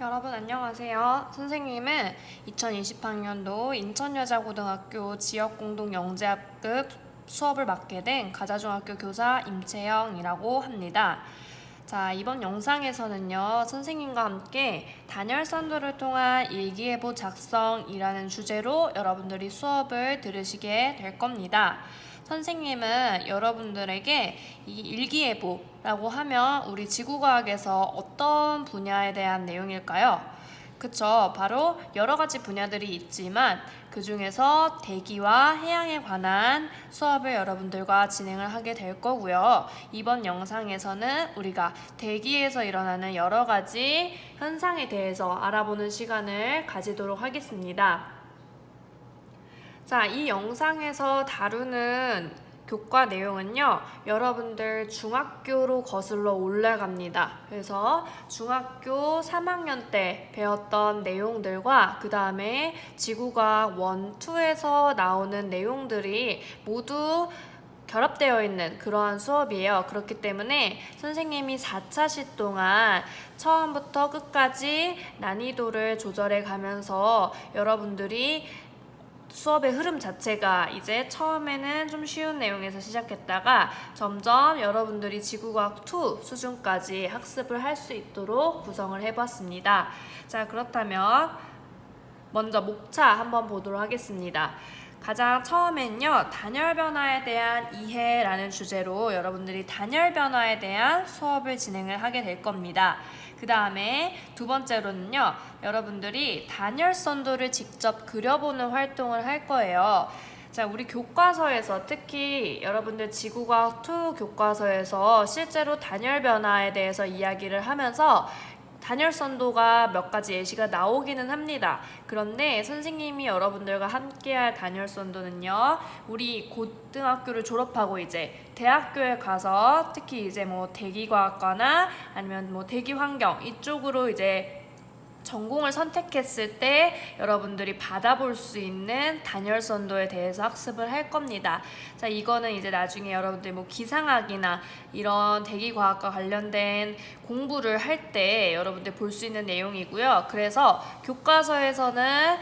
여러분 안녕하세요. 선생님은 2020학년도 인천여자고등학교 지역공동영재학급 수업을 맡게 된 가자중학교 교사 임채영이라고 합니다. 자, 이번 영상에서는요, 선생님과 함께 단열선도를 통한 일기예보 작성이라는 주제로 여러분들이 수업을 들으시게 될 겁니다. 선생님은 여러분들에게 이 일기예보라고 하면 우리 지구과학에서 어떤 분야에 대한 내용일까요? 그쵸. 바로 여러 가지 분야들이 있지만 그 중에서 대기와 해양에 관한 수업을 여러분들과 진행을 하게 될 거고요. 이번 영상에서는 우리가 대기에서 일어나는 여러 가지 현상에 대해서 알아보는 시간을 가지도록 하겠습니다. 자, 이 영상에서 다루는 교과 내용은요, 여러분들 중학교로 거슬러 올라갑니다. 그래서 중학교 3학년 때 배웠던 내용들과 그 다음에 지구과학 1, 2에서 나오는 내용들이 모두 결합되어 있는 그러한 수업이에요. 그렇기 때문에 선생님이 4차시 동안 처음부터 끝까지 난이도를 조절해 가면서 여러분들이 수업의 흐름 자체가 이제 처음에는 좀 쉬운 내용에서 시작했다가 점점 여러분들이 지구과학 2 수준까지 학습을 할 수 있도록 구성을 해봤습니다. 자, 그렇다면 먼저 목차 한번 보도록 하겠습니다. 가장 처음엔요, 단열 변화에 대한 이해라는 주제로 여러분들이 단열 변화에 대한 수업을 진행을 하게 될 겁니다. 그 다음에 두 번째로는요, 여러분들이 단열선도를 직접 그려보는 활동을 할 거예요. 자, 우리 교과서에서 특히 여러분들 지구과학 2 교과서에서 실제로 단열 변화에 대해서 이야기를 하면서 단열선도가 몇 가지 예시가 나오기는 합니다. 그런데 선생님이 여러분들과 함께할 단열선도는요, 우리 고등학교를 졸업하고 이제 대학교에 가서 특히 이제 뭐 대기과학과나 아니면 뭐 대기환경 이쪽으로 이제 전공을 선택했을 때 여러분들이 받아볼 수 있는 단열선도에 대해서 학습을 할 겁니다. 자, 이거는 이제 나중에 여러분들이 뭐 기상학이나 이런 대기과학과 관련된 공부를 할 때 여러분들 볼 수 있는 내용이고요. 그래서 교과서에서는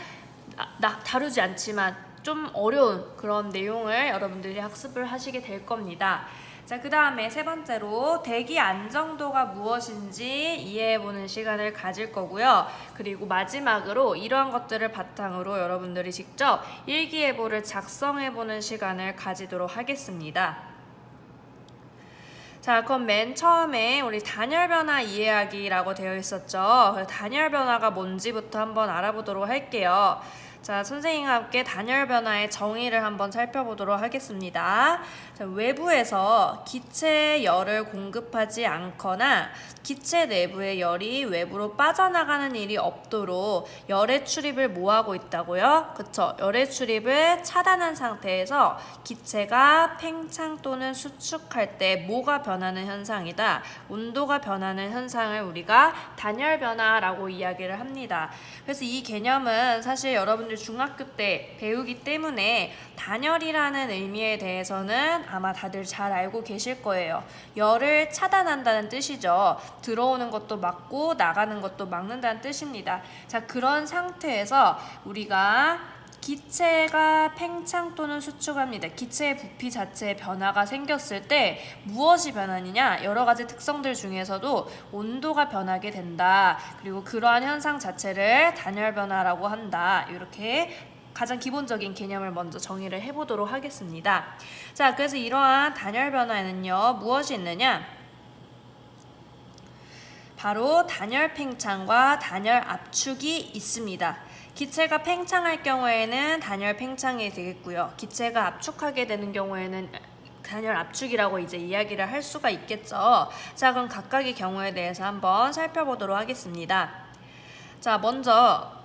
다루지 않지만 좀 어려운 그런 내용을 여러분들이 학습을 하시게 될 겁니다. 자, 그 다음에 세 번째로 대기 안정도가 무엇인지 이해해보는 시간을 가질 거고요. 그리고 마지막으로 이러한 것들을 바탕으로 여러분들이 직접 일기예보를 작성해보는 시간을 가지도록 하겠습니다. 자, 그럼 맨 처음에 우리 단열변화 이해하기라고 되어 있었죠. 단열변화가 뭔지부터 한번 알아보도록 할게요. 자, 선생님과 함께 단열변화의 정의를 한번 살펴보도록 하겠습니다. 자, 외부에서 기체에 열을 공급하지 않거나 기체 내부의 열이 외부로 빠져나가는 일이 없도록 열의 출입을 뭐하고 있다고요? 그쵸? 열의 출입을 차단한 상태에서 기체가 팽창 또는 수축할 때 뭐가 변하는 현상이다? 온도가 변하는 현상을 우리가 단열변화라고 이야기를 합니다. 그래서 이 개념은 사실 여러분들 중학교 때 배우기 때문에 단열이라는 의미에 대해서는 아마 다들 잘 알고 계실 거예요. 열을 차단한다는 뜻이죠. 들어오는 것도 막고 나가는 것도 막는다는 뜻입니다. 자, 그런 상태에서 우리가 기체가 팽창 또는 수축합니다. 기체의 부피 자체에 변화가 생겼을 때 무엇이 변하느냐? 여러 가지 특성들 중에서도 온도가 변하게 된다. 그리고 그러한 현상 자체를 단열 변화라고 한다. 이렇게 가장 기본적인 개념을 먼저 정의를 해보도록 하겠습니다. 자, 그래서 이러한 단열 변화에는요, 무엇이 있느냐? 바로 단열 팽창과 단열 압축이 있습니다. 기체가 팽창할 경우에는 단열 팽창이 되겠고요. 기체가 압축하게 되는 경우에는 단열 압축이라고 이제 이야기를 할 수가 있겠죠. 자, 그럼 각각의 경우에 대해서 한번 살펴보도록 하겠습니다. 자, 먼저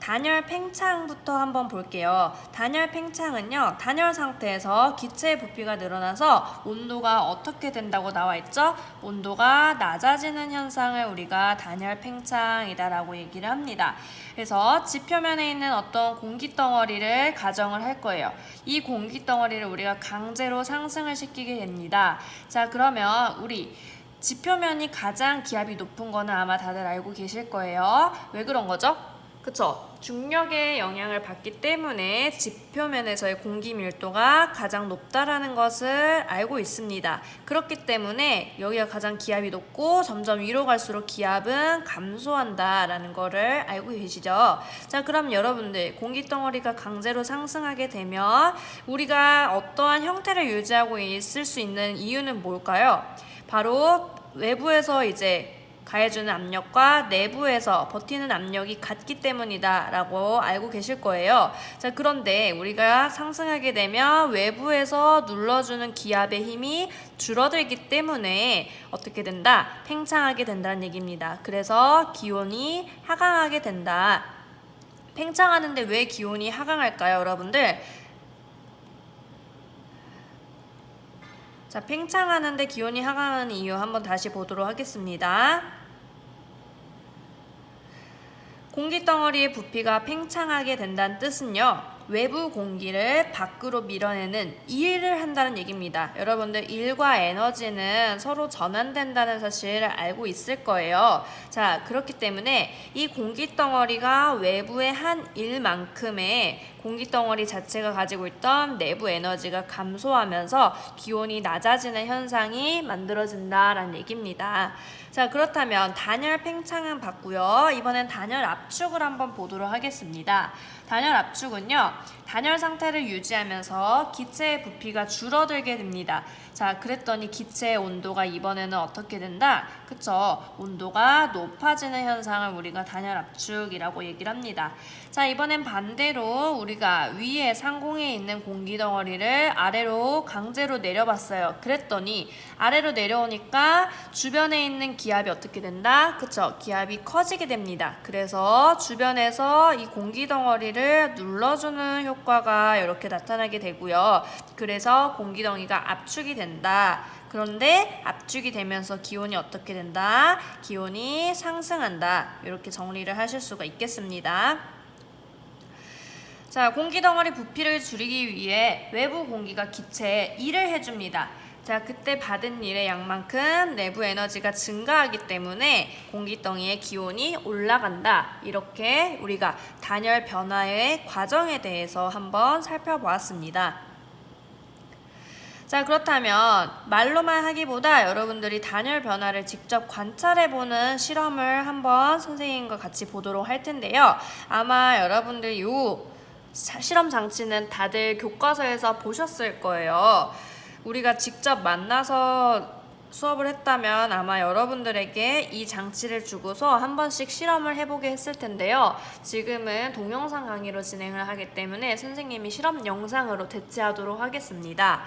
단열 팽창부터 한번 볼게요. 단열 팽창은요, 단열 상태에서 기체의 부피가 늘어나서 온도가 어떻게 된다고 나와 있죠? 온도가 낮아지는 현상을 우리가 단열 팽창이다라고 얘기를 합니다. 그래서 지표면에 있는 어떤 공기덩어리를 가정을 할 거예요. 이 공기덩어리를 우리가 강제로 상승을 시키게 됩니다. 자, 그러면 우리 지표면이 가장 기압이 높은 거는 아마 다들 알고 계실 거예요. 왜 그런 거죠? 그쵸? 중력의 영향을 받기 때문에 지표면에서의 공기 밀도가 가장 높다라는 것을 알고 있습니다. 그렇기 때문에 여기가 가장 기압이 높고 점점 위로 갈수록 기압은 감소한다라는 거를 알고 계시죠? 자, 그럼 여러분들 공기덩어리가 강제로 상승하게 되면 우리가 어떠한 형태를 유지하고 있을 수 있는 이유는 뭘까요? 바로 외부에서 이제 가해주는 압력과 내부에서 버티는 압력이 같기 때문이다 라고 알고 계실 거예요. 자, 그런데 우리가 상승하게 되면 외부에서 눌러주는 기압의 힘이 줄어들기 때문에 어떻게 된다? 팽창하게 된다는 얘기입니다. 그래서 기온이 하강하게 된다. 팽창하는데 왜 기온이 하강할까요, 여러분들? 자, 팽창하는데 기온이 하강하는 이유 한번 다시 보도록 하겠습니다. 공기덩어리의 부피가 팽창하게 된다는 뜻은요, 외부 공기를 밖으로 밀어내는 일을 한다는 얘기입니다. 여러분들, 일과 에너지는 서로 전환된다는 사실을 알고 있을 거예요. 자, 그렇기 때문에 이 공기덩어리가 외부의 한 일만큼의 공기덩어리 자체가 가지고 있던 내부 에너지가 감소하면서 기온이 낮아지는 현상이 만들어진다라는 얘기입니다. 자, 그렇다면 단열 팽창은 봤고요. 이번엔 단열 압축을 한번 보도록 하겠습니다. 단열 압축은요, 단열 상태를 유지하면서 기체의 부피가 줄어들게 됩니다. 자, 그랬더니 기체의 온도가 이번에는 어떻게 된다? 그쵸? 온도가 높아지는 현상을 우리가 단열 압축이라고 얘기를 합니다. 자, 이번엔 반대로 우리가 위에 상공에 있는 공기 덩어리를 아래로 강제로 내려봤어요. 그랬더니 아래로 내려오니까 주변에 있는 기압이 어떻게 된다? 그쵸? 기압이 커지게 됩니다. 그래서 주변에서 이 공기 덩어리를 눌러주는 효과가 이렇게 나타나게 되고요. 그래서 공기 덩어리가 압축이 된다. 그런데 압축이 되면서 기온이 어떻게 된다? 기온이 상승한다. 이렇게 정리를 하실 수가 있겠습니다. 자, 공기덩어리 부피를 줄이기 위해 외부 공기가 기체에 일을 해줍니다. 자, 그때 받은 일의 양만큼 내부 에너지가 증가하기 때문에 공기덩이의 기온이 올라간다. 이렇게 우리가 단열 변화의 과정에 대해서 한번 살펴보았습니다. 자, 그렇다면 말로만 하기보다 여러분들이 단열 변화를 직접 관찰해보는 실험을 한번 선생님과 같이 보도록 할 텐데요. 아마 여러분들 이 실험 장치는 다들 교과서에서 보셨을 거예요. 우리가 직접 만나서 수업을 했다면 아마 여러분들에게 이 장치를 주고서 한 번씩 실험을 해보게 했을 텐데요. 지금은 동영상 강의로 진행을 하기 때문에 선생님이 실험 영상으로 대체하도록 하겠습니다.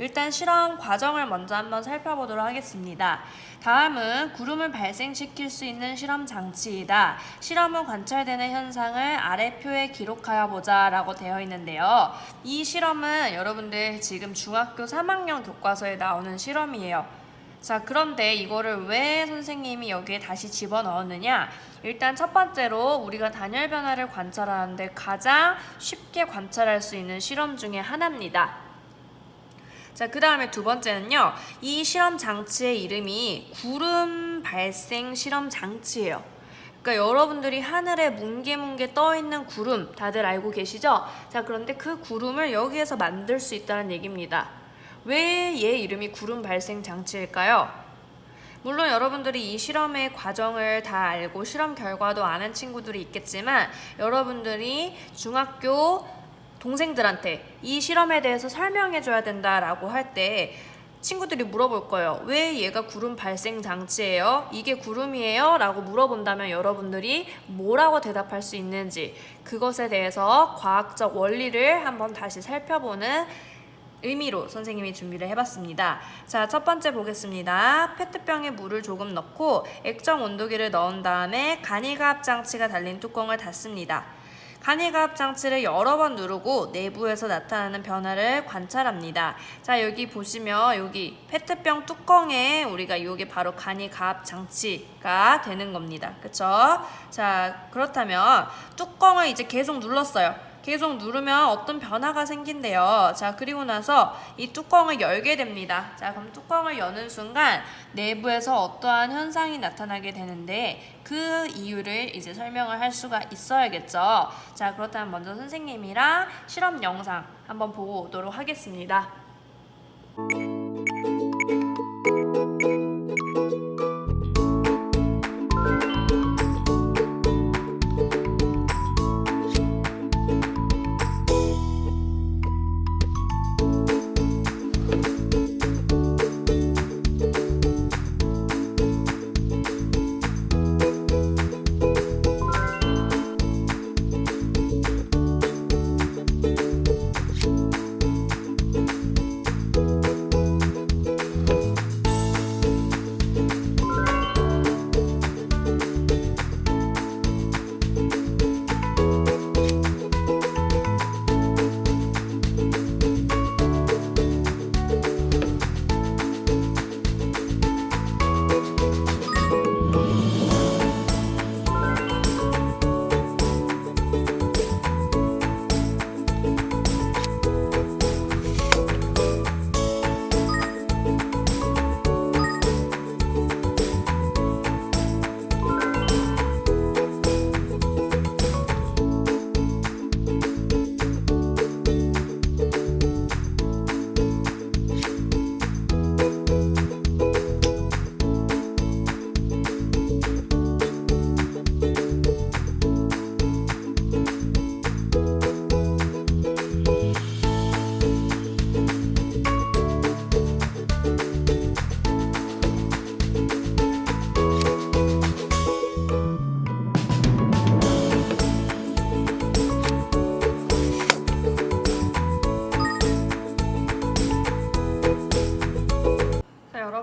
일단 실험 과정을 먼저 한번 살펴보도록 하겠습니다. 다음은 구름을 발생시킬 수 있는 실험 장치이다. 실험 후 관찰되는 현상을 아래 표에 기록하여 보자 라고 되어 있는데요. 이 실험은 여러분들 지금 중학교 3학년 교과서에 나오는 실험이에요. 자, 그런데 이거를 왜 선생님이 여기에 다시 집어넣었느냐? 일단 첫 번째로 우리가 단열 변화를 관찰하는데 가장 쉽게 관찰할 수 있는 실험 중에 하나입니다. 자, 그 다음에 두 번째는요, 이 실험 장치의 이름이 구름 발생 실험 장치예요. 그러니까 여러분들이 하늘에 뭉게뭉게 떠있는 구름 다들 알고 계시죠? 자, 그런데 그 구름을 여기에서 만들 수 있다는 얘기입니다. 왜 얘 이름이 구름 발생 장치일까요? 물론 여러분들이 이 실험의 과정을 다 알고 실험 결과도 아는 친구들이 있겠지만 여러분들이 중학교 동생들한테 이 실험에 대해서 설명해줘야 된다라고 할 때 친구들이 물어볼 거예요. 왜 얘가 구름 발생 장치예요? 이게 구름이에요? 라고 물어본다면 여러분들이 뭐라고 대답할 수 있는지 그것에 대해서 과학적 원리를 한번 다시 살펴보는 의미로 선생님이 준비를 해봤습니다. 자, 첫 번째 보겠습니다. 페트병에 물을 조금 넣고 액정 온도계를 넣은 다음에 간이가압 장치가 달린 뚜껑을 닫습니다. 간이가압 장치를 여러 번 누르고 내부에서 나타나는 변화를 관찰합니다. 자, 여기 보시면 여기 페트병 뚜껑에 우리가 이게 바로 간이가압 장치가 되는 겁니다. 그쵸? 자, 그렇다면 뚜껑을 이제 계속 눌렀어요. 계속 누르면 어떤 변화가 생긴대요. 자, 그리고 나서 이 뚜껑을 열게 됩니다. 자, 그럼 뚜껑을 여는 순간 내부에서 어떠한 현상이 나타나게 되는데 그 이유를 이제 설명을 할 수가 있어야겠죠. 자, 그렇다면 먼저 선생님이랑 실험 영상 한번 보고 오도록 하겠습니다.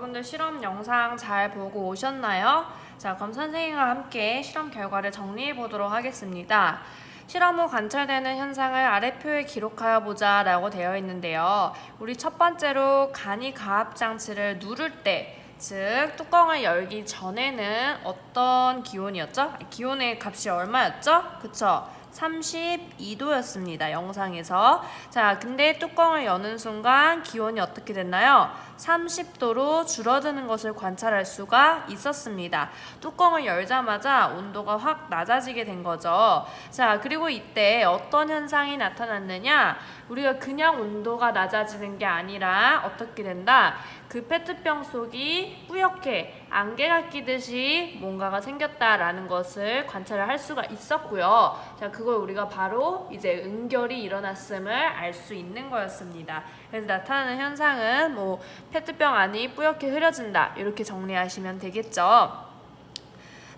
여러분들 실험 영상 잘 보고 오셨나요? 자, 그럼 선생님과 함께 실험 결과를 정리해 보도록 하겠습니다. 실험 후 관찰되는 현상을 아래표에 기록하여 보자 라고 되어 있는데요. 우리 첫 번째로 간이 가압 장치를 누를 때, 즉 뚜껑을 열기 전에는 어떤 기온이었죠? 기온의 값이 얼마였죠? 그쵸? 32도였습니다. 영상에서. 자, 근데 뚜껑을 여는 순간 기온이 어떻게 됐나요? 30도로 줄어드는 것을 관찰할 수가 있었습니다. 뚜껑을 열자마자 온도가 확 낮아지게 된 거죠. 자, 그리고 이때 어떤 현상이 나타났느냐? 우리가 그냥 온도가 낮아지는 게 아니라 어떻게 된다? 그 페트병 속이 뿌옇게 안개가 끼듯이 뭔가가 생겼다라는 것을 관찰을 할 수가 있었고요. 자, 그걸 우리가 바로 이제 응결이 일어났음을 알 수 있는 거였습니다. 그래서 나타나는 현상은 뭐 페트병 안이 뿌옇게 흐려진다 이렇게 정리하시면 되겠죠.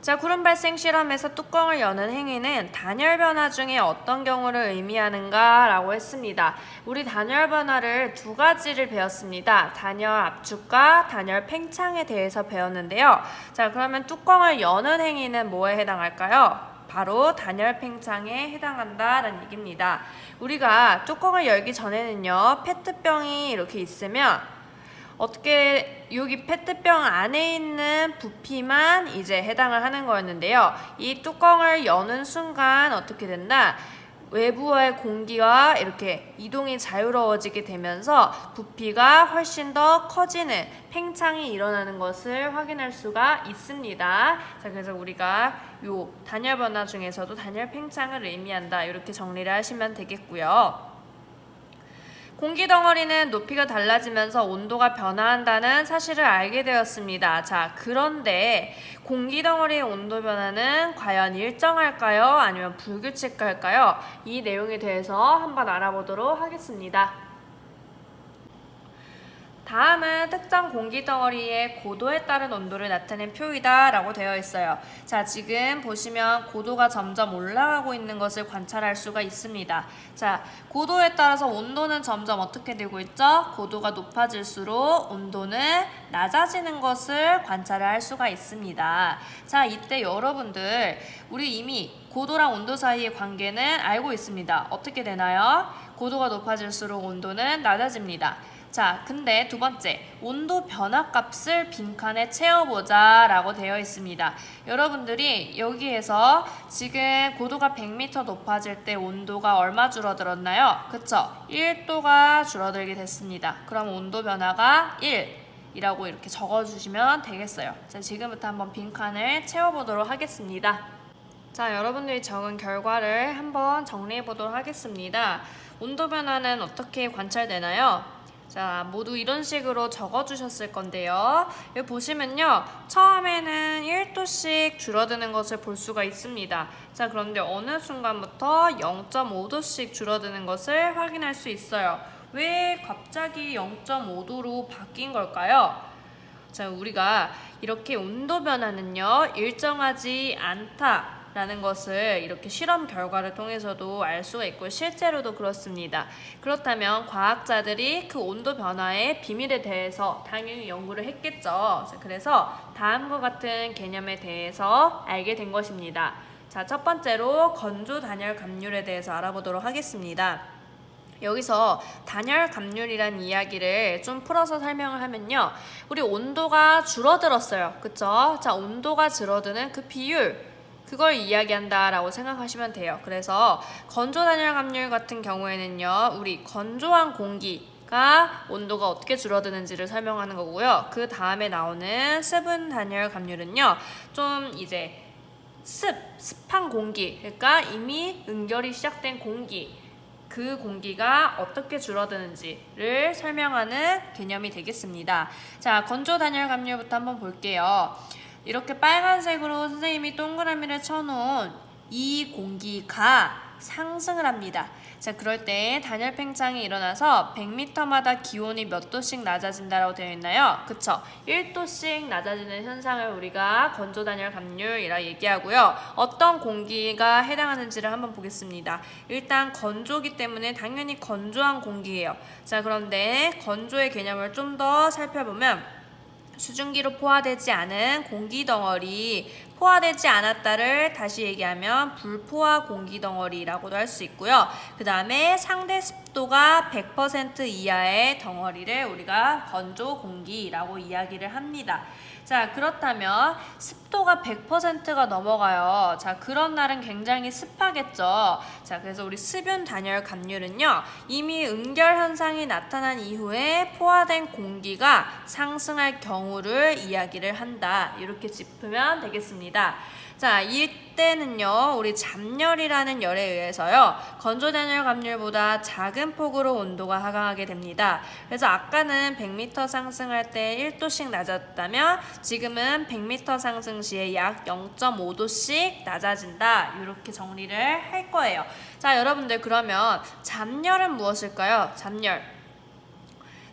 자, 구름 발생 실험에서 뚜껑을 여는 행위는 단열 변화 중에 어떤 경우를 의미하는가 라고 했습니다. 우리 단열 변화를 두 가지를 배웠습니다. 단열 압축과 단열 팽창에 대해서 배웠는데요. 자, 그러면 뚜껑을 여는 행위는 뭐에 해당할까요? 바로 단열 팽창에 해당한다라는 얘기입니다. 우리가 뚜껑을 열기 전에는요, 페트병이 이렇게 있으면 어떻게 여기 페트병 안에 있는 부피만 이제 해당을 하는 거였는데요. 이 뚜껑을 여는 순간 어떻게 된다? 외부의 공기가 이렇게 이동이 자유로워지게 되면서 부피가 훨씬 더 커지는 팽창이 일어나는 것을 확인할 수가 있습니다. 자, 그래서 우리가 요 단열 변화 중에서도 단열 팽창을 의미한다 이렇게 정리를 하시면 되겠고요. 공기 덩어리는 높이가 달라지면서 온도가 변화한다는 사실을 알게 되었습니다. 자, 그런데 공기 덩어리의 온도 변화는 과연 일정할까요? 아니면 불규칙할까요? 이 내용에 대해서 한번 알아보도록 하겠습니다. 다음은 특정 공기 덩어리의 고도에 따른 온도를 나타낸 표이다 라고 되어 있어요. 자, 지금 보시면 고도가 점점 올라가고 있는 것을 관찰할 수가 있습니다. 자, 고도에 따라서 온도는 점점 어떻게 되고 있죠? 고도가 높아질수록 온도는 낮아지는 것을 관찰할 수가 있습니다. 자, 이때 여러분들 우리 이미 고도랑 온도 사이의 관계는 알고 있습니다. 어떻게 되나요? 고도가 높아질수록 온도는 낮아집니다. 자, 근데 두 번째, 온도 변화 값을 빈칸에 채워보자 라고 되어 있습니다. 여러분들이 여기에서 지금 고도가 100m 높아질 때 온도가 얼마 줄어들었나요? 그쵸? 1도가 줄어들게 됐습니다. 그럼 온도 변화가 1이라고 이렇게 적어주시면 되겠어요. 자, 지금부터 한번 빈칸을 채워보도록 하겠습니다. 자, 여러분들이 적은 결과를 한번 정리해 보도록 하겠습니다. 온도 변화는 어떻게 관찰되나요? 자, 모두 이런 식으로 적어주셨을 건데요. 여기 보시면요. 처음에는 1도씩 줄어드는 것을 볼 수가 있습니다. 자, 그런데 어느 순간부터 0.5도씩 줄어드는 것을 확인할 수 있어요. 왜 갑자기 0.5도로 바뀐 걸까요? 자, 우리가 이렇게 온도 변화는요, 일정하지 않다 라는 것을 이렇게 실험 결과를 통해서도 알 수가 있고 실제로도 그렇습니다. 그렇다면 과학자들이 그 온도 변화의 비밀에 대해서 당연히 연구를 했겠죠. 자, 그래서 다음과 같은 개념에 대해서 알게 된 것입니다. 자, 첫 번째로 건조 단열 감률에 대해서 알아보도록 하겠습니다. 여기서 단열 감률이란 이야기를 좀 풀어서 설명을 하면요. 우리 온도가 줄어들었어요. 그쵸? 자, 온도가 줄어드는 그 비율, 그걸 이야기한다라고 생각하시면 돼요. 그래서 건조 단열 감률 같은 경우에는요. 우리 건조한 공기가 온도가 어떻게 줄어드는지를 설명하는 거고요. 그 다음에 나오는 수분 단열 감률은요. 좀 이제 습한 공기, 그러니까 이미 응결이 시작된 공기, 그 공기가 어떻게 줄어드는지를 설명하는 개념이 되겠습니다. 자, 건조 단열 감률부터 한번 볼게요. 이렇게 빨간색으로 선생님이 동그라미를 쳐놓은 이 공기가 상승을 합니다. 자, 그럴 때 단열 팽창이 일어나서 100m마다 기온이 몇 도씩 낮아진다고 되어 있나요? 그쵸? 1도씩 낮아지는 현상을 우리가 건조 단열 감률이라 얘기하고요. 어떤 공기가 해당하는지를 한번 보겠습니다. 일단 건조기 때문에 당연히 건조한 공기예요. 자, 그런데 건조의 개념을 좀 더 살펴보면 수증기로 포화되지 않은 공기 덩어리, 포화되지 않았다를 다시 얘기하면 불포화 공기 덩어리라고도 할 수 있고요. 그 다음에 상대 습도가 100% 이하의 덩어리를 우리가 건조 공기라고 이야기를 합니다. 자, 그렇다면 습도가 100%가 넘어가요. 자, 그런 날은 굉장히 습하겠죠. 자, 그래서 우리 수분 단열 감률은요, 이미 응결 현상이 나타난 이후에 포화된 공기가 상승할 경우를 이야기를 한다. 이렇게 짚으면 되겠습니다. 자, 이때는요, 우리 잡열이라는 열에 의해서요, 건조 단열 감률보다 작은 폭으로 온도가 하강하게 됩니다. 그래서 아까는 100m 상승할 때 1도씩 낮았다면 지금은 100m 상승 시에 약 0.5도씩 낮아진다. 이렇게 정리를 할 거예요. 자, 여러분들 그러면 잡열은 무엇일까요? 잡열.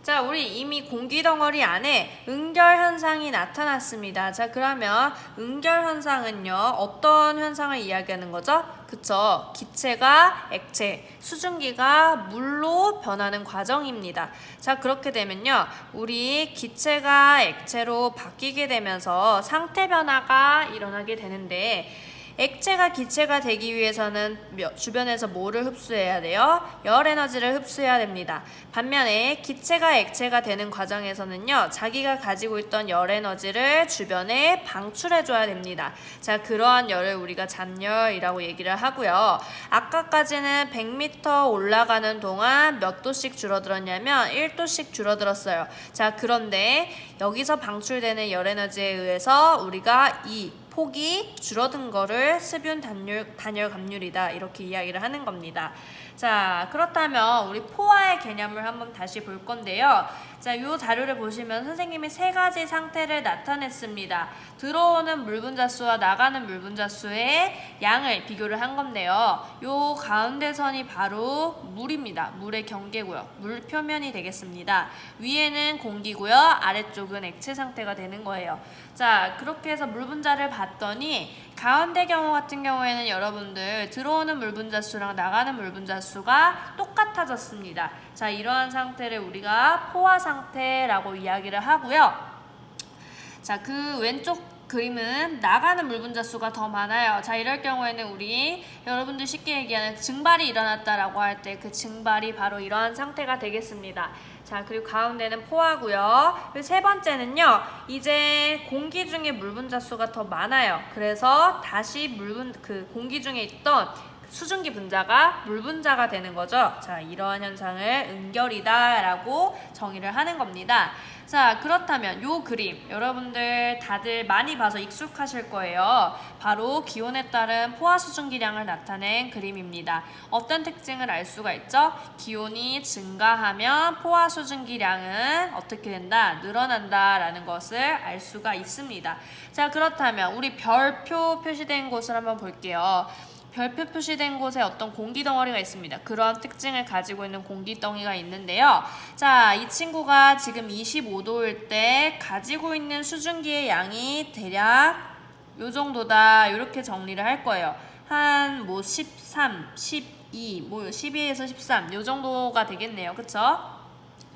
자, 우리 이미 공기 덩어리 안에 응결 현상이 나타났습니다. 자, 그러면 응결 현상은요, 어떤 현상을 이야기하는 거죠? 그쵸? 기체가 액체, 수증기가 물로 변하는 과정입니다. 자, 그렇게 되면요, 우리 기체가 액체로 바뀌게 되면서 상태 변화가 일어나게 되는데, 액체가 기체가 되기 위해서는 주변에서 뭐를 흡수해야 돼요? 열 에너지를 흡수해야 됩니다. 반면에 기체가 액체가 되는 과정에서는요, 자기가 가지고 있던 열 에너지를 주변에 방출해줘야 됩니다. 자, 그러한 열을 우리가 잡열이라고 얘기를 하고요. 아까까지는 100m 올라가는 동안 몇 도씩 줄어들었냐면 1도씩 줄어들었어요. 자, 그런데 여기서 방출되는 열 에너지에 의해서 우리가 이 폭이 줄어든 거를 수분 단열 감률이다. 이렇게 이야기를 하는 겁니다. 자, 그렇다면 우리 포화의 개념을 한번 다시 볼 건데요. 자, 이 자료를 보시면 선생님이 세 가지 상태를 나타냈습니다. 들어오는 물 분자수와 나가는 물 분자수의 양을 비교를 한 건데요. 요 가운데 선이 바로 물입니다. 물의 경계고요. 물 표면이 되겠습니다. 위에는 공기고요. 아래쪽은 액체 상태가 되는 거예요. 자, 그렇게 해서 물 분자를 봤더니 가운데 경우 같은 경우에는 여러분들 들어오는 물 분자수랑 나가는 물 분자수가 똑같아졌습니다. 자, 이러한 상태를 우리가 포화 상태라고 이야기를 하고요. 자, 그 왼쪽 그림은 나가는 물 분자수가 더 많아요. 자, 이럴 경우에는 우리 여러분들 쉽게 얘기하는 증발이 일어났다라고 할 때 그 증발이 바로 이러한 상태가 되겠습니다. 자, 그리고 가운데는 포화고요. 그리고 세 번째는요. 이제 공기 중에 물 분자수가 더 많아요. 그래서 다시 공기 중에 있던 수증기 분자가 물 분자가 되는 거죠. 자, 이러한 현상을 은결이다라고 정의를 하는 겁니다. 자, 그렇다면 요 그림 여러분들 다들 많이 봐서 익숙하실 거예요. 바로 기온에 따른 포화 수증기량을 나타낸 그림입니다. 어떤 특징을 알 수가 있죠? 기온이 증가하면 포화 수증기량은 어떻게 된다? 늘어난다라는 것을 알 수가 있습니다. 자, 그렇다면 우리 별표 표시된 곳을 한번 볼게요. 별표 표시된 곳에 어떤 공기 덩어리가 있습니다. 그런 특징을 가지고 있는 공기 덩이가 있는데요. 자, 이 친구가 지금 25도일 때 가지고 있는 수증기의 양이 대략 요 정도다. 이렇게 정리를 할 거예요. 한 뭐 13, 12, 뭐 12에서 13 요 정도가 되겠네요. 그쵸?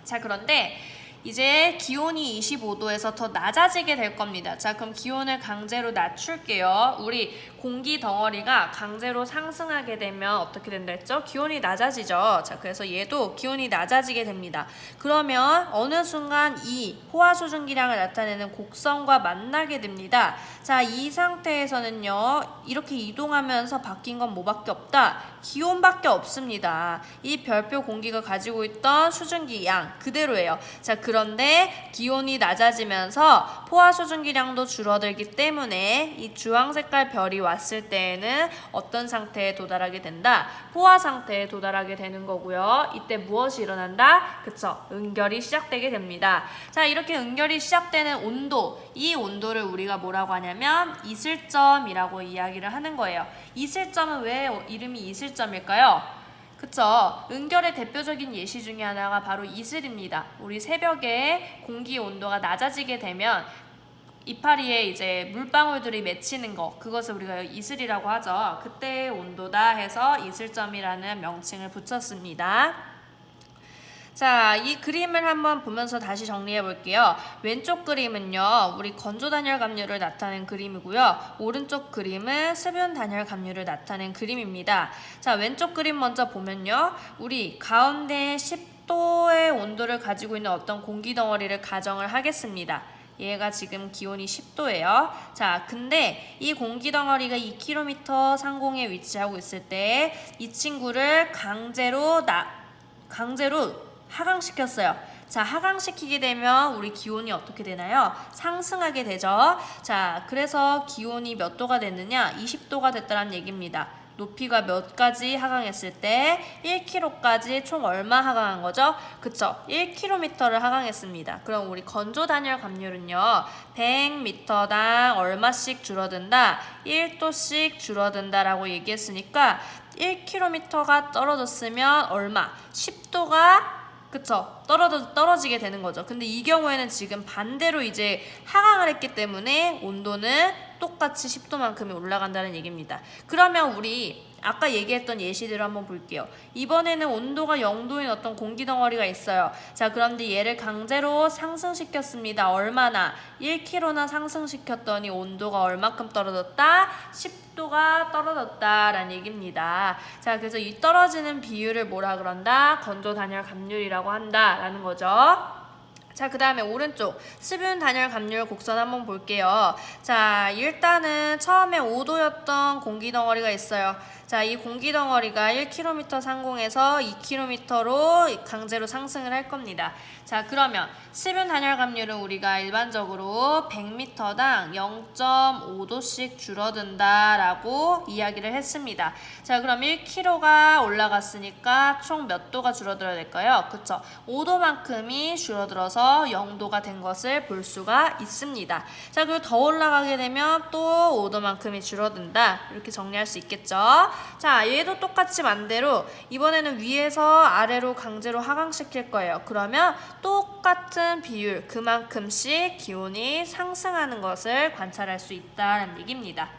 자, 그런데 이제 기온이 25도에서 더 낮아지게 될 겁니다. 자, 그럼 기온을 강제로 낮출게요. 우리 공기 덩어리가 강제로 상승하게 되면 어떻게 된다 했죠? 기온이 낮아지죠. 자, 그래서 얘도 기온이 낮아지게 됩니다. 그러면 어느 순간 이 포화 수증기량을 나타내는 곡선과 만나게 됩니다. 자, 이 상태에서는요. 이렇게 이동하면서 바뀐 건 뭐밖에 없다? 기온밖에 없습니다. 이 별표 공기가 가지고 있던 수증기 양 그대로예요. 자, 그런데 기온이 낮아지면서 포화 수증기량도 줄어들기 때문에 이 주황색깔 별이 왔을 때에는 어떤 상태에 도달하게 된다? 포화 상태에 도달하게 되는 거고요. 이때 무엇이 일어난다? 그쵸? 은결이 시작되게 됩니다. 자, 이렇게 은결이 시작되는 온도, 이 온도를 우리가 뭐라고 하냐면 이슬점이라고 이야기를 하는 거예요. 이슬점은 왜 이름이 이슬점일까요? 그쵸? 은결의 대표적인 예시 중에 하나가 바로 이슬입니다. 우리 새벽에 공기 온도가 낮아지게 되면 이파리에 이제 물방울들이 맺히는 거, 그것을 우리가 이슬이라고 하죠. 그때의 온도다 해서 이슬점이라는 명칭을 붙였습니다. 자, 이 그림을 한번 보면서 다시 정리해 볼게요. 왼쪽 그림은요, 우리 건조 단열 감류를 나타낸 그림이고요. 오른쪽 그림은 수분 단열 감류를 나타낸 그림입니다. 자, 왼쪽 그림 먼저 보면요. 우리 가운데 10도의 온도를 가지고 있는 어떤 공기 덩어리를 가정을 하겠습니다. 얘가 지금 기온이 10도예요. 자, 근데 이 공기 덩어리가 2km 상공에 위치하고 있을 때 이 친구를 강제로 하강시켰어요. 자, 하강시키게 되면 우리 기온이 어떻게 되나요? 상승하게 되죠. 자, 그래서 기온이 몇 도가 됐느냐? 20도가 됐다는 얘기입니다. 높이가 몇 가지 하강했을 때 1km까지 총 얼마 하강한 거죠? 그쵸? 1km를 하강했습니다. 그럼 우리 건조 단열 감률은요. 100m당 얼마씩 줄어든다? 1도씩 줄어든다라고 얘기했으니까 1km가 떨어졌으면 얼마? 10도가 그쵸? 떨어지게 되는 거죠. 근데 이 경우에는 지금 반대로 이제 하강을 했기 때문에 온도는 똑같이 10도만큼이 올라간다는 얘기입니다. 그러면 우리 아까 얘기했던 예시대로 한번 볼게요. 이번에는 온도가 0도인 어떤 공기 덩어리가 있어요. 자, 그런데 얘를 강제로 상승시켰습니다. 얼마나? 1kg나 상승시켰더니 온도가 얼마큼 떨어졌다? 10도가 떨어졌다라는 얘기입니다. 자, 그래서 이 떨어지는 비율을 뭐라 그런다? 건조 단열 감률이라고 한다라는 거죠. 자, 그 다음에 오른쪽 수분 단열 감률 곡선 한번 볼게요. 자, 일단은 처음에 5도였던 공기 덩어리가 있어요. 자, 이 공기 덩어리가 1km 상공에서 2km로 강제로 상승을 할 겁니다. 자, 그러면 수분 단열 감률은 우리가 일반적으로 100m당 0.5도씩 줄어든다라고 이야기를 했습니다. 자, 그럼 1km가 올라갔으니까 총 몇 도가 줄어들어야 될까요? 그쵸? 5도만큼이 줄어들어서 0도가 된 것을 볼 수가 있습니다. 자, 그리고 더 올라가게 되면 또 5도만큼이 줄어든다. 이렇게 정리할 수 있겠죠? 자, 얘도 똑같이 반대로 이번에는 위에서 아래로 강제로 하강시킬 거예요. 그러면 똑같은 비율, 그만큼씩 기온이 상승하는 것을 관찰할 수 있다는 얘기입니다.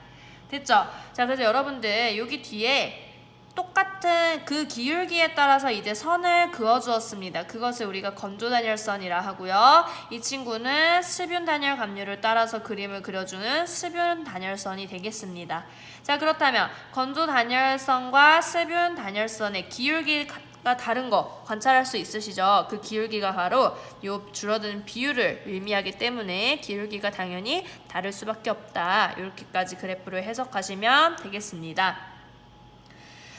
됐죠? 자, 그래서 여러분들 여기 뒤에 똑같은 그 기울기에 따라서 이제 선을 그어주었습니다. 그것을 우리가 건조 단열선이라 하고요. 이 친구는 수분 단열 감률을 따라서 그림을 그려주는 수분 단열선이 되겠습니다. 자, 그렇다면 건조 단열선과 수분 단열선의 기울기 기울기가 다른 거 관찰할 수 있으시죠? 그 기울기가 바로 요 줄어드는 비율을 의미하기 때문에 기울기가 당연히 다를 수밖에 없다. 이렇게까지 그래프를 해석하시면 되겠습니다.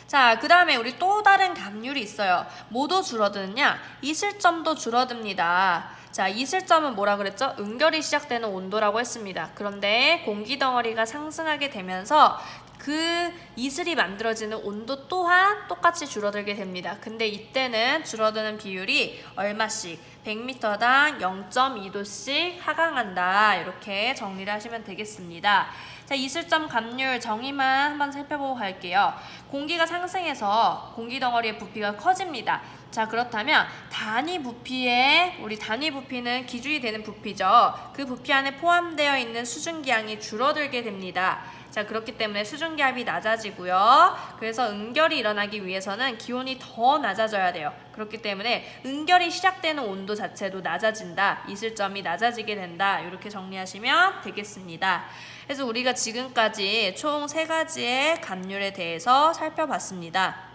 자, 그 다음에 우리 또 다른 감률이 있어요. 뭐도 줄어드느냐? 이슬점도 줄어듭니다. 자, 이슬점은 뭐라 그랬죠? 응결이 시작되는 온도라고 했습니다. 그런데 공기 덩어리가 상승하게 되면서 그 이슬이 만들어지는 온도 또한 똑같이 줄어들게 됩니다. 근데 이때는 줄어드는 비율이 얼마씩? 100m당 0.2도씩 하강한다. 이렇게 정리를 하시면 되겠습니다. 자, 이슬점 감률 정의만 한번 살펴보고 갈게요. 공기가 상승해서 공기 덩어리의 부피가 커집니다. 자, 그렇다면 우리 단위 부피는 기준이 되는 부피죠. 그 부피 안에 포함되어 있는 수증기량이 줄어들게 됩니다. 자, 그렇기 때문에 수증기압이 낮아지고요. 그래서 응결이 일어나기 위해서는 기온이 더 낮아져야 돼요. 그렇기 때문에 응결이 시작되는 온도 자체도 낮아진다. 이슬점이 낮아지게 된다. 이렇게 정리하시면 되겠습니다. 그래서 우리가 지금까지 총 3가지의 감률에 대해서 살펴봤습니다.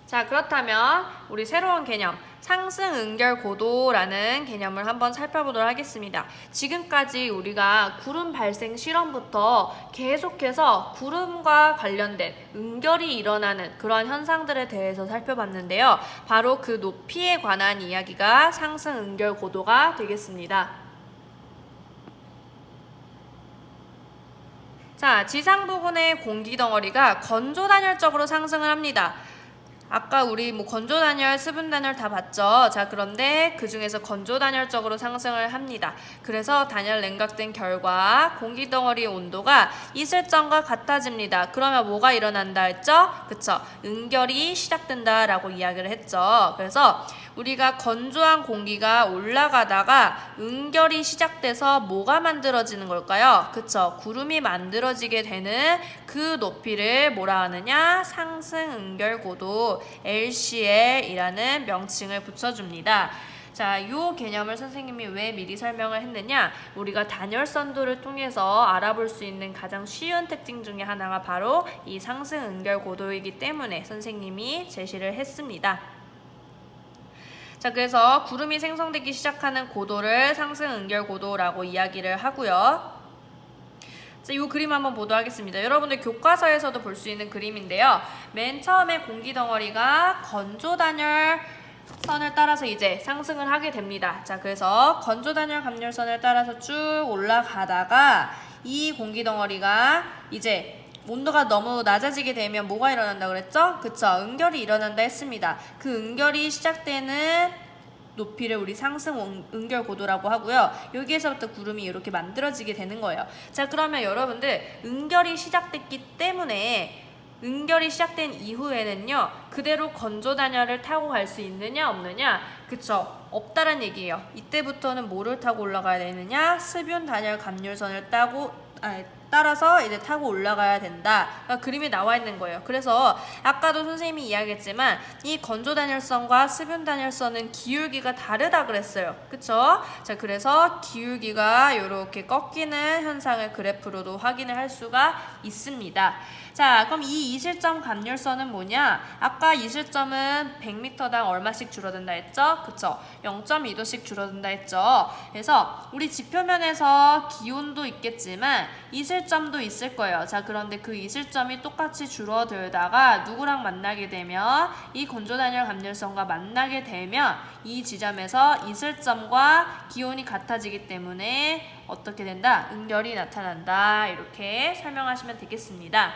자, 그렇다면 우리 새로운 개념 상승 응결 고도라는 개념을 한번 살펴보도록 하겠습니다. 지금까지 우리가 구름 발생 실험부터 계속해서 구름과 관련된 응결이 일어나는 그런 현상들에 대해서 살펴봤는데요. 바로 그 높이에 관한 이야기가 상승 응결 고도가 되겠습니다. 자, 지상 부근의 공기 덩어리가 건조 단열적으로 상승을 합니다. 아까 우리 건조 단열, 수분 단열 다 봤죠? 자, 그런데 그 중에서 건조 단열적으로 상승을 합니다. 그래서 단열 냉각된 결과 공기 덩어리의 온도가 이슬점과 같아집니다. 그러면 뭐가 일어난다 했죠? 그쵸? 응결이 시작된다라고 이야기를 했죠. 그래서 우리가 건조한 공기가 올라가다가 응결이 시작돼서 뭐가 만들어지는 걸까요? 그쵸? 구름이 만들어지게 되는 그 높이를 뭐라 하느냐? 상승 응결 고도 LCL이라는 명칭을 붙여줍니다. 자, 이 개념을 선생님이 왜 미리 설명을 했느냐? 우리가 단열선도를 통해서 알아볼 수 있는 가장 쉬운 특징 중에 하나가 바로 이 상승 응결 고도이기 때문에 선생님이 제시를 했습니다. 자, 그래서 구름이 생성되기 시작하는 고도를 상승 응결 고도라고 이야기를 하고요. 자, 이 그림 한번 보도록 하겠습니다. 여러분들 교과서에서도 볼 수 있는 그림인데요. 맨 처음에 공기 덩어리가 건조 단열 선을 따라서 이제 상승을 하게 됩니다. 자, 그래서 건조 단열 감열선을 따라서 쭉 올라가다가 이 공기 덩어리가 이제 온도가 너무 낮아지게 되면 뭐가 일어난다고 그랬죠? 그쵸? 응결이 일어난다 했습니다. 그 응결이 시작되는 높이를 우리 상승 응결 고도라고 하고요. 여기에서부터 구름이 이렇게 만들어지게 되는 거예요. 자, 그러면 여러분들 응결이 시작됐기 때문에 응결이 시작된 이후에는요, 그대로 건조 단열을 타고 갈 수 있느냐 없느냐? 그쵸? 없다란 얘기예요. 이때부터는 뭐를 타고 올라가야 되느냐? 수분 단열 감률선을 따라서 이제 타고 올라가야 된다. 그러니까 그림이 나와 있는 거예요. 그래서 아까도 선생님이 이야기했지만 이 건조 단열선과 수분 단열선은 기울기가 다르다 그랬어요. 그쵸? 자, 그래서 기울기가 이렇게 꺾이는 현상을 그래프로도 확인을 할 수가 있습니다. 자, 그럼 이 이슬점 감률선은 뭐냐? 아까 이슬점은 100m당 얼마씩 줄어든다 했죠? 그쵸? 0.2도씩 줄어든다 했죠? 그래서 우리 지표면에서 기온도 있겠지만 이슬점도 있을 거예요. 자, 그런데 그 이슬점이 똑같이 줄어들다가 누구랑 만나게 되면 이 건조단열 감률선과 만나게 되면 이 지점에서 이슬점과 기온이 같아지기 때문에 어떻게 된다? 응결이 나타난다. 이렇게 설명하시면 되겠습니다.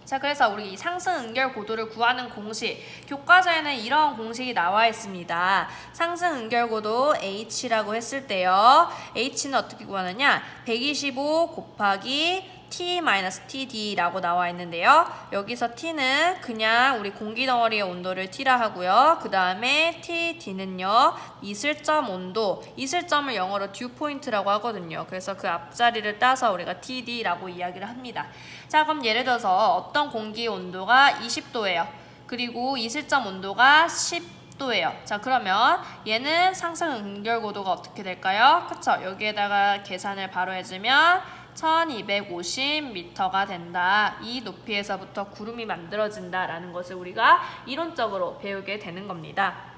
자, 그래서 우리 상승 응결 고도를 구하는 공식, 교과서에는 이런 공식이 나와 있습니다. 상승 응결 고도 H라고 했을 때요. H는 어떻게 구하느냐? 125 곱하기 T-TD라고 나와 있는데요. 여기서 T는 그냥 우리 공기 덩어리의 온도를 T라 하고요. 그 다음에 TD는요. 이슬점 온도, 이슬점을 영어로 듀포인트라고 하거든요. 그래서 그 앞자리를 따서 우리가 TD라고 이야기를 합니다. 자, 그럼 예를 들어서 어떤 공기 온도가 20도예요. 그리고 이슬점 온도가 10도예요. 자, 그러면 얘는 상승 응결 고도가 어떻게 될까요? 그쵸? 여기에다가 계산을 바로 해주면 1250m가 된다. 이 높이에서부터 구름이 만들어진다라는 것을 우리가 이론적으로 배우게 되는 겁니다.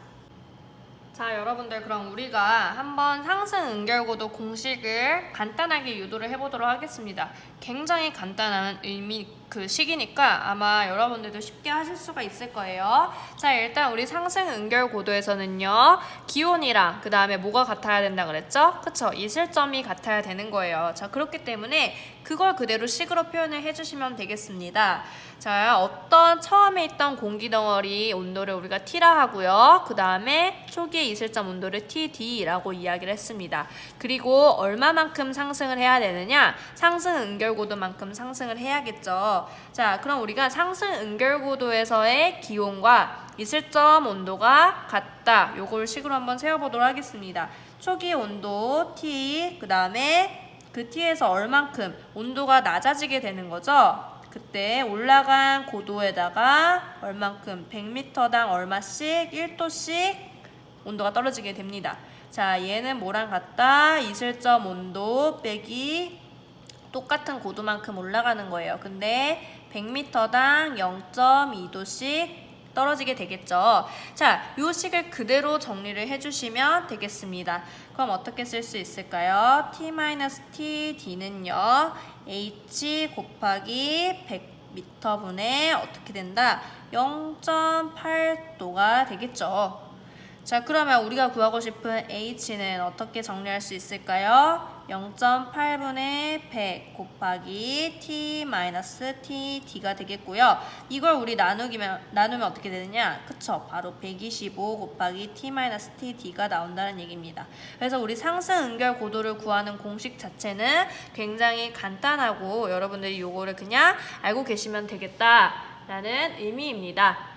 자, 여러분들 그럼 우리가 한번 상승 응결고도 공식을 간단하게 유도를 해보도록 하겠습니다. 굉장히 간단한 식이니까 아마 여러분들도 쉽게 하실 수가 있을 거예요. 자, 일단 우리 상승 응결고도에서는요, 기온이랑 그 다음에 뭐가 같아야 된다 그랬죠? 그쵸? 이슬점이 같아야 되는 거예요. 자, 그렇기 때문에 그걸 그대로 식으로 표현을 해주시면 되겠습니다. 자, 어떤 처음에 있던 공기 덩어리 온도를 우리가 T라 하고요. 그 다음에 초기의 이슬점 온도를 TD라고 이야기를 했습니다. 그리고 얼마만큼 상승을 해야 되느냐? 상승 응결고도만큼 상승을 해야겠죠. 자, 그럼 우리가 상승 응결고도에서의 기온과 이슬점 온도가 같다. 요걸 식으로 한번 세워보도록 하겠습니다. 초기 온도 T, 그 다음에 그 T에서 얼만큼 온도가 낮아지게 되는 거죠. 그때 올라간 고도에다가 얼만큼 100m당 얼마씩 1도씩 온도가 떨어지게 됩니다. 자, 얘는 뭐랑 같다? 이슬점 온도 빼기 똑같은 고도만큼 올라가는 거예요. 근데 100m당 0.2도씩 떨어지게 되겠죠. 자, 요 식을 그대로 정리를 해주시면 되겠습니다. 그럼 어떻게 쓸 수 있을까요? T-TD는요, H 곱하기 100m분의 어떻게 된다? 0.8도가 되겠죠. 자, 그러면 우리가 구하고 싶은 H는 어떻게 정리할 수 있을까요? 0.8분의 100 곱하기 T-TD가 되겠고요. 이걸 우리 나누면 어떻게 되느냐? 그쵸? 바로 125 곱하기 T-TD가 나온다는 얘기입니다. 그래서 우리 상승 응결 고도를 구하는 공식 자체는 굉장히 간단하고 여러분들이 요거를 그냥 알고 계시면 되겠다라는 의미입니다.